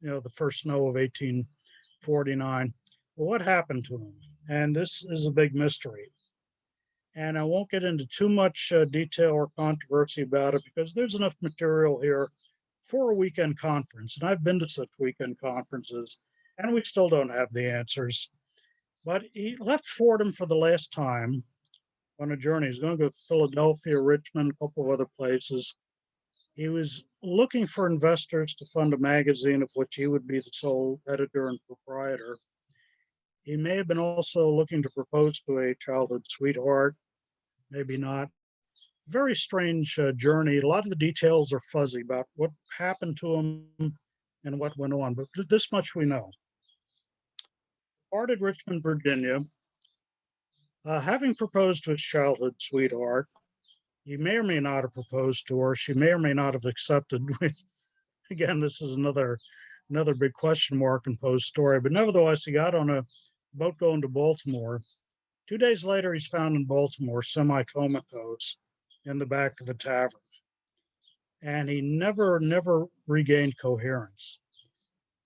the first snow of 1849. Well, what happened to him? And this is a big mystery. And I won't get into too much detail or controversy about it, because there's enough material here for a weekend conference. And I've been to such weekend conferences, and we still don't have the answers. But he left Fordham for the last time on a journey. He's going to go to Philadelphia, Richmond, a couple of other places. He was looking for investors to fund a magazine of which he would be the sole editor and proprietor. He may have been also looking to propose to a childhood sweetheart, maybe not. Very strange journey. A lot of the details are fuzzy about what happened to him and what went on, but this much we know. Departed Richmond, Virginia, having proposed to his childhood sweetheart. He may or may not have proposed to her. She may or may not have accepted. Again, this is another big question mark in Poe's story. But nevertheless, he got on a boat going to Baltimore. 2 days later, he's found in Baltimore, semi-comatose, in the back of a tavern. And he never regained coherence.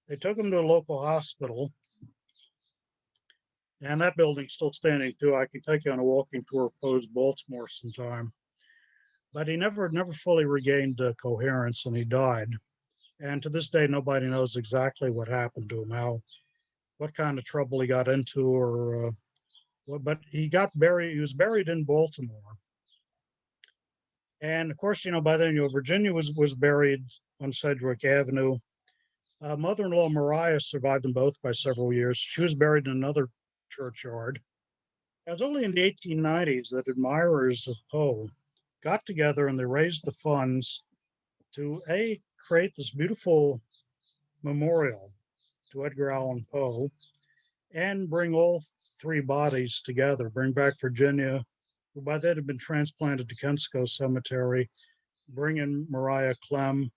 They took him to a local hospital. And that building's still standing too. I can take you on a walking tour of Poe's Baltimore sometime. But he never fully regained coherence, and he died. And to this day, nobody knows exactly what happened to him, what kind of trouble he got into, or what. But he got buried. He was buried in Baltimore. And of course, by then, Virginia was buried on Sedgwick Avenue. Mother-in-law Maria survived them both by several years. She was buried in another churchyard. It was only in the 1890s that admirers of Poe got together and they raised the funds to create this beautiful memorial to Edgar Allan Poe, and bring all three bodies together, bring back Virginia, who by then had been transplanted to Kensico Cemetery, bring in Maria Clem,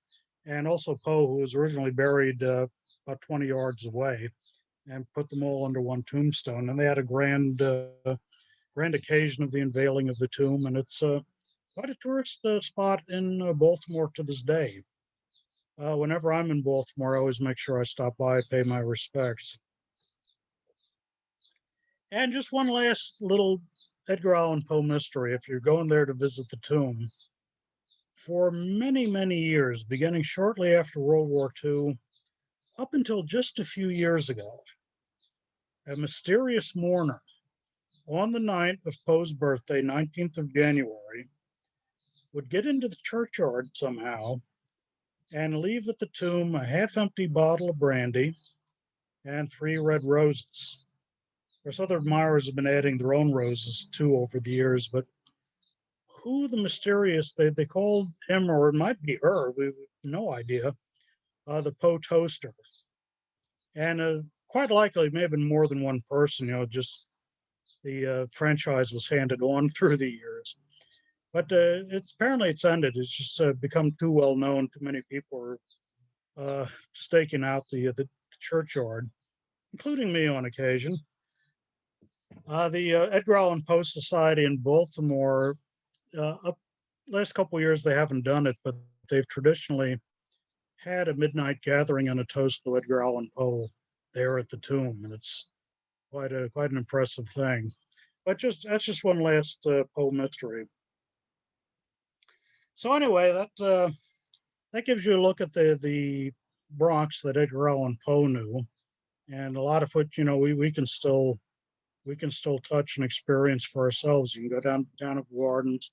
and also Poe, who was originally buried about 20 yards away, and put them all under one tombstone. And they had a grand occasion of the unveiling of the tomb, and it's quite a tourist spot in Baltimore to this day. Whenever I'm in Baltimore, I always make sure I stop by, pay my respects. And just one last little Edgar Allan Poe mystery. If you're going there to visit the tomb, for many, many years, beginning shortly after World War II, up until just a few years ago, a mysterious mourner on the night of Poe's birthday, 19th of January, would get into the churchyard somehow and leave at the tomb a half-empty bottle of brandy and 3 red roses. Of course, other admirers have been adding their own roses too over the years, but who the mysterious, they called him, or it might be her, we have no idea, the Poe toaster. And quite likely, it may have been more than one person, just the franchise was handed on through the years. But apparently it's ended. It's just become too well known. Too many people are staking out the churchyard, including me on occasion. The Edgar Allan Poe Society in Baltimore, last couple of years they haven't done it, but they've traditionally had a midnight gathering and a toast to Edgar Allan Poe there at the tomb, and it's quite an impressive thing. But that's just one last Poe mystery. So anyway, that gives you a look at the Bronx that Edgar Allan Poe knew, and a lot of which we can still touch and experience for ourselves. You can go down at Gardens,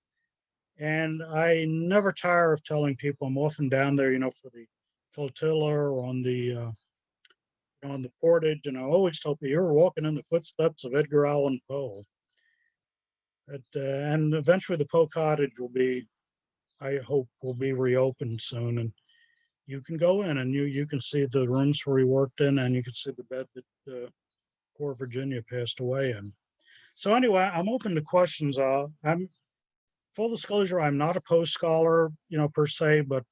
and I never tire of telling people I'm often down there, for the flotilla or on the portage, and I always tell people you're walking in the footsteps of Edgar Allan Poe. And eventually the Poe Cottage I hope, will be reopened soon, and you can go in and you can see the rooms where he worked in, and you can see the bed that poor Virginia passed away in. So anyway, I'm open to questions. I'm full disclosure, I'm not a Poe scholar, per se, but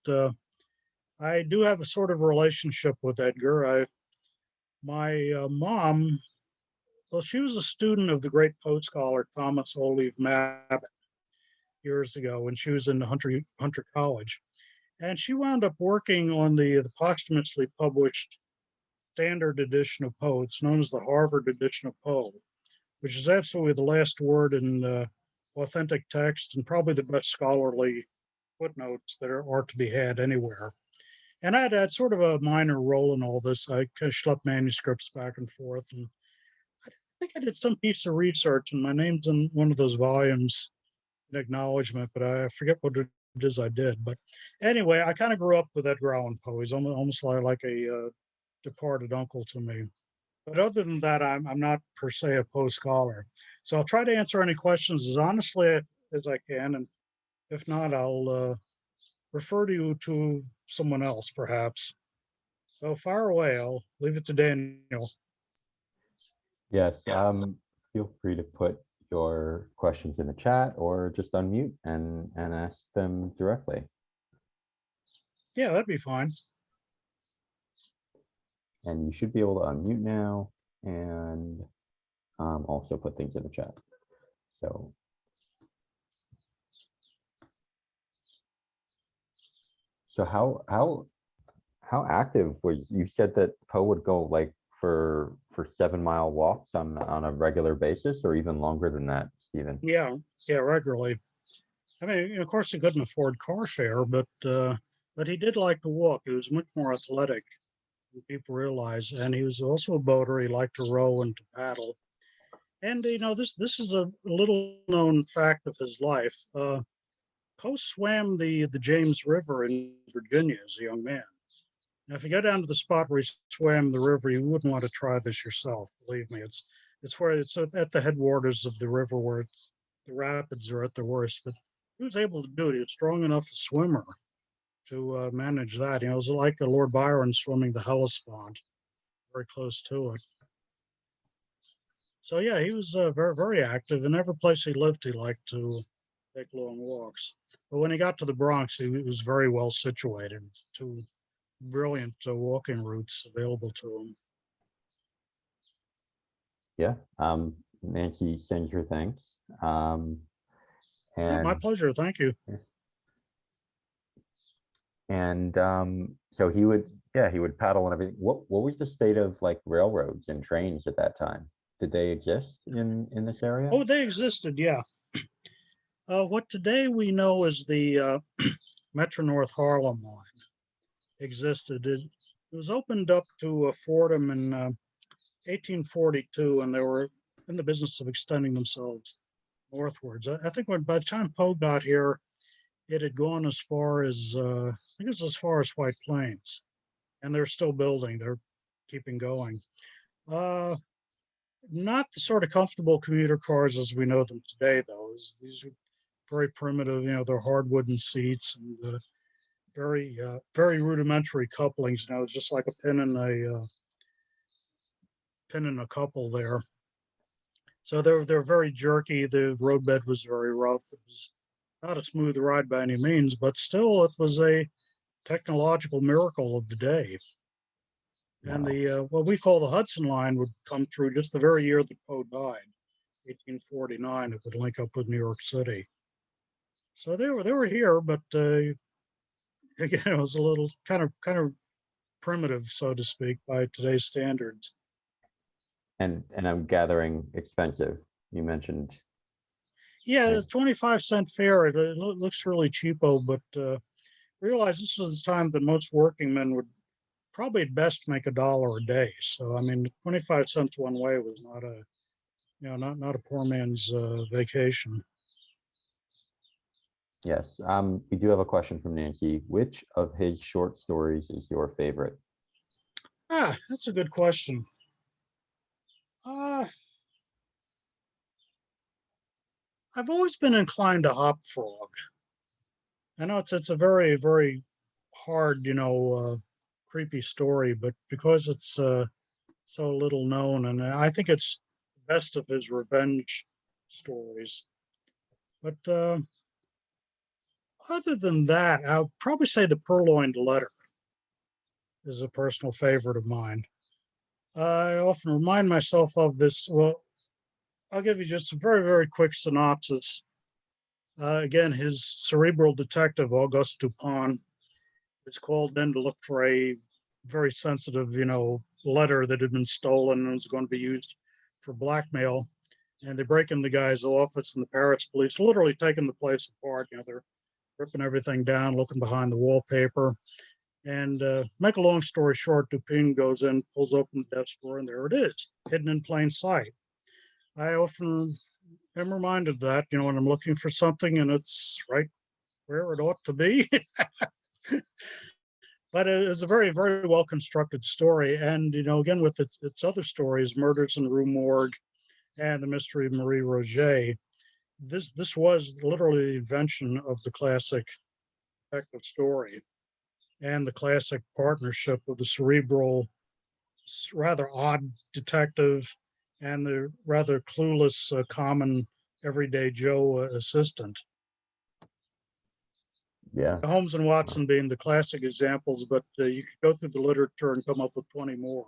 I do have a sort of relationship with Edgar. My mom, well, she was a student of the great Poe scholar Thomas Olive Mabbitt years ago when she was in Hunter College. And she wound up working on the posthumously published standard edition of Poe. It's known as the Harvard edition of Poe, which is absolutely the last word in authentic text and probably the best scholarly footnotes that are to be had anywhere. And I had sort of a minor role in all this. I kind of schlepped manuscripts back and forth. And I think I did some piece of research, and my name's in one of those volumes, an acknowledgement, but I forget what it is I did. But anyway, I kind of grew up with Edgar Allan Poe. He's almost like a departed uncle to me. But other than that, I'm not per se a Poe scholar. So I'll try to answer any questions as honestly as I can. And if not, I'll refer to you to someone else, perhaps. So fire away. I'll leave it to Daniel. Yes, feel free to put your questions in the chat or just unmute and ask them directly. Yeah, that'd be fine. And you should be able to unmute now and also put things in the chat. So how active was, you said that Poe would go like for 7-mile walks on a regular basis, or even longer than that, Stephen? Yeah, regularly. I mean, of course, he couldn't afford car fare, but he did like to walk. He was much more athletic than people realize, and he was also a boater. He liked to row and to paddle. And this is a little known fact of his life. Poe swam the James River in Virginia as a young man. Now, if you go down to the spot where he swam the river, you wouldn't want to try this yourself. Believe me, it's at the headwaters of the river where the rapids are at the worst. But he was able to do it. He was strong enough a swimmer to manage that. It was like Lord Byron swimming the Hellespont, very close to it. So yeah, he was very, very active. In every place he lived, he liked to take long walks. But when he got to the Bronx, he was very well situated. Two brilliant walking routes available to him. Yeah, Nancy sends her thanks. Yeah, my pleasure. Thank you. And so he would paddle and everything. What was the state of like railroads and trains at that time? Did they exist in this area? Oh, they existed, yeah. What today we know as the Metro North Harlem line existed. It was opened up to Fordham in 1842, and they were in the business of extending themselves northwards. I think by the time Poe got here, it had gone as far as I think it was as far as White Plains, and they're still building. They're keeping going. Not the sort of comfortable commuter cars as we know them today, though. These are very primitive. They're hard wooden seats and very rudimentary couplings. It's just like a pin in a couple there. So they're very jerky. The roadbed was very rough. It was not a smooth ride by any means, but still it was a technological miracle of the day. And the what we call the Hudson line would come through just the very year that Poe died, 1849. It would link up with New York City. So they were here, but again, it was a little kind of primitive, so to speak, by today's standards. And I'm gathering expensive. You mentioned, Yeah, right? the 25-cent fare, it looks really cheapo, but realize this was the time that most working men would probably at best make $1 a day. So, I mean, 25 cents one way was not a, not a poor man's vacation. Yes. We do have a question from Nancy. Which of his short stories is your favorite? Ah, that's a good question. Uh, I've always been inclined to Hop Frog. I know it's a very, very hard, creepy story, but because it's so little known, and I think it's the best of his revenge stories. But other than that, I'll probably say The Purloined Letter is a personal favorite of mine. I often remind myself of this. Well, I'll give you just a very, very quick synopsis. Again, his cerebral detective, Auguste Dupin, is called in to look for a very sensitive, letter that had been stolen and was going to be used for blackmail. And they break in the guy's office, and the Paris police literally taking the place apart. They're ripping everything down, looking behind the wallpaper. And make a long story short, Dupin goes in, pulls open the desk drawer, and there it is, hidden in plain sight. I often am reminded that, when I'm looking for something and it's right where it ought to be. But it is a very, very well constructed story. And, again, with its other stories, Murders in Rue Morgue and The Mystery of Marie Roget, this was literally the invention of the classic detective story and the classic partnership of the cerebral, rather odd detective and the rather clueless, common everyday Joe assistant. Yeah. Holmes and Watson being the classic examples, but you could go through the literature and come up with 20 more.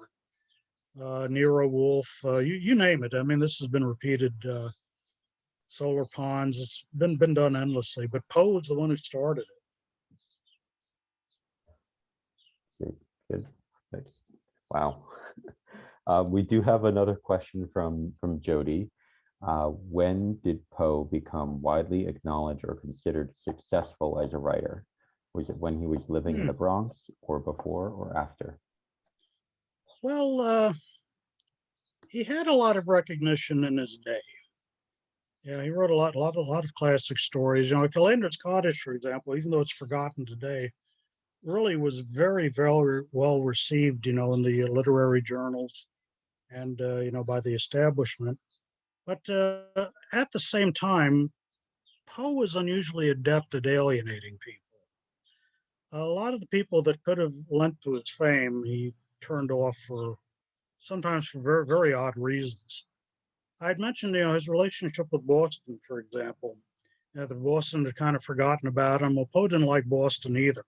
Nero Wolfe, you name it. I mean, this has been repeated. Solar Ponds, it's been done endlessly, but Poe was the one who started it. Okay, good. Thanks. Wow. We do have another question from Jody. When did Poe become widely acknowledged or considered successful as a writer? Was it when he was living in the Bronx, or before or after? Well, he had a lot of recognition in his day. Yeah, he wrote a lot of classic stories. Calander's Cottage, for example, even though it's forgotten today, really was very, very well received, in the literary journals and by the establishment. But at the same time, Poe was unusually adept at alienating people. A lot of the people that could have lent to his fame, he turned off for sometimes for very, very odd reasons. I'd mentioned, his relationship with Boston, for example. The Boston had kind of forgotten about him. Well, Poe didn't like Boston either.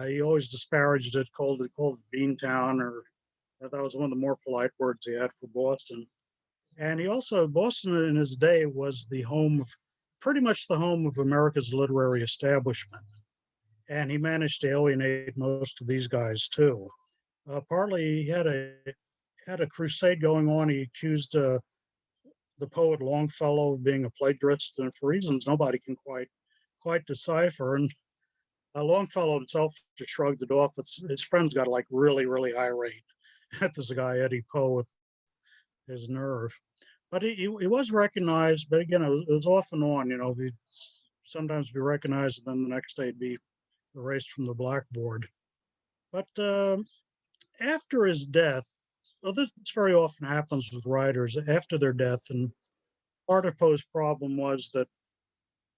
He always disparaged it, called it Beantown, or that was one of the more polite words he had for Boston. And Boston in his day was pretty much the home of America's literary establishment. And he managed to alienate most of these guys too. Partly he had a crusade going on. He accused the poet Longfellow of being a plagiarist, and for reasons nobody can quite decipher. And Longfellow himself just shrugged it off, but his friends got like really, really irate at this guy Eddie Poe with his nerve. But he was recognized, but again, it was off and on. He'd sometimes be recognized, and then the next day he'd be erased from the blackboard. But after his death, well, this very often happens with writers after their death, and part of Poe's problem was that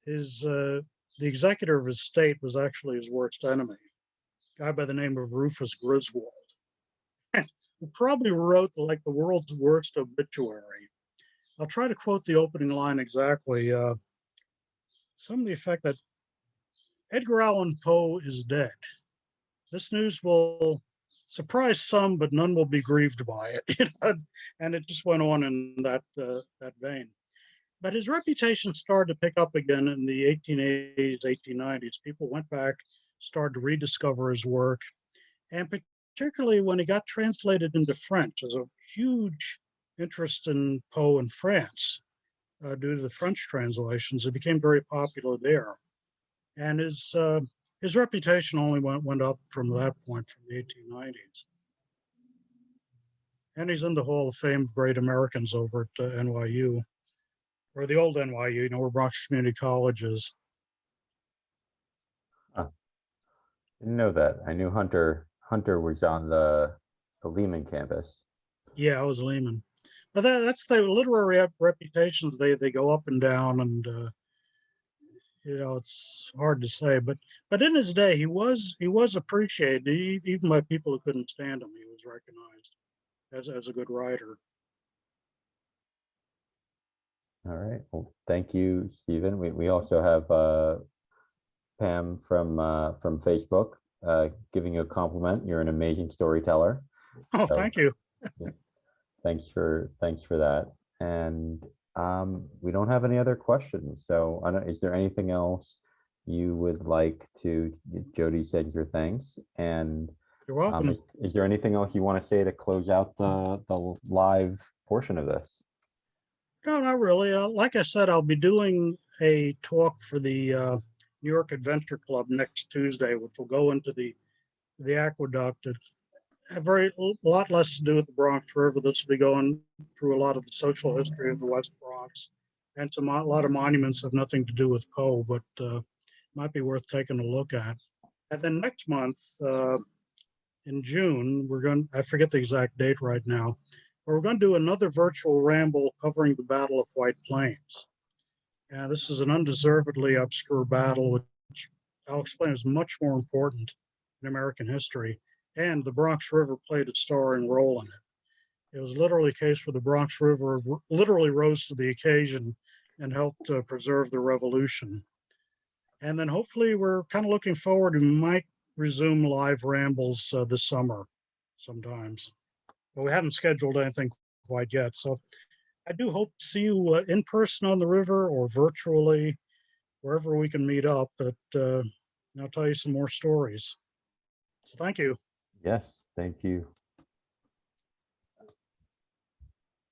the executor of his estate was actually his worst enemy, a guy by the name of Rufus Griswold, who probably wrote like the world's worst obituary. I'll try to quote the opening line exactly. Some of the effect that Edgar Allan Poe is dead. This news will surprise some, but none will be grieved by it. And it just went on in that vein. But his reputation started to pick up again in the 1880s, 1890s. People went back, started to rediscover his work, and particularly when he got translated into French. There's a huge interest in Poe in France due to the French translations. It became very popular there, and his reputation only went up from that point, from the 1890s. And he's in the Hall of Fame of Great Americans over at NYU, or the old NYU, where Bronx Community College is. Didn't know that. I knew Hunter was on the Lehman campus. Yeah, I was Lehman. But that's the literary reputations. They go up and down, and it's hard to say. But in his day, he was appreciated, even by people who couldn't stand him. He was recognized as a good writer. All right. Well, thank you, Stephen. We also have Pam from Facebook giving you a compliment. You're an amazing storyteller. Oh, So, thank you. yeah, thanks for that. And we don't have any other questions. So is there anything else you would like to? Jody said your thanks. And You're welcome. Is there anything else you want to say to close out the live portion of this? No, not really. Like I said, I'll be doing a talk for the New York Adventure Club next Tuesday, which will go into the aqueduct. It have a lot less to do with the Bronx River. This will be going through a lot of the social history of the West Bronx, and a lot of monuments have nothing to do with Poe, but might be worth taking a look at. And then next month, in June, I forget the exact date right now, but we're going to do another virtual ramble covering the Battle of White Plains. And this is an undeservedly obscure battle, which I'll explain is much more important in American history. And the Bronx River played a starring role in it. It was literally a case where the Bronx River literally rose to the occasion and helped preserve the revolution. And then hopefully we're kind of looking forward, we might resume live rambles this summer sometimes. But we haven't scheduled anything quite yet. So I do hope to see you in person on the river or virtually, wherever we can meet up. But I'll tell you some more stories. So thank you. Yes, thank you.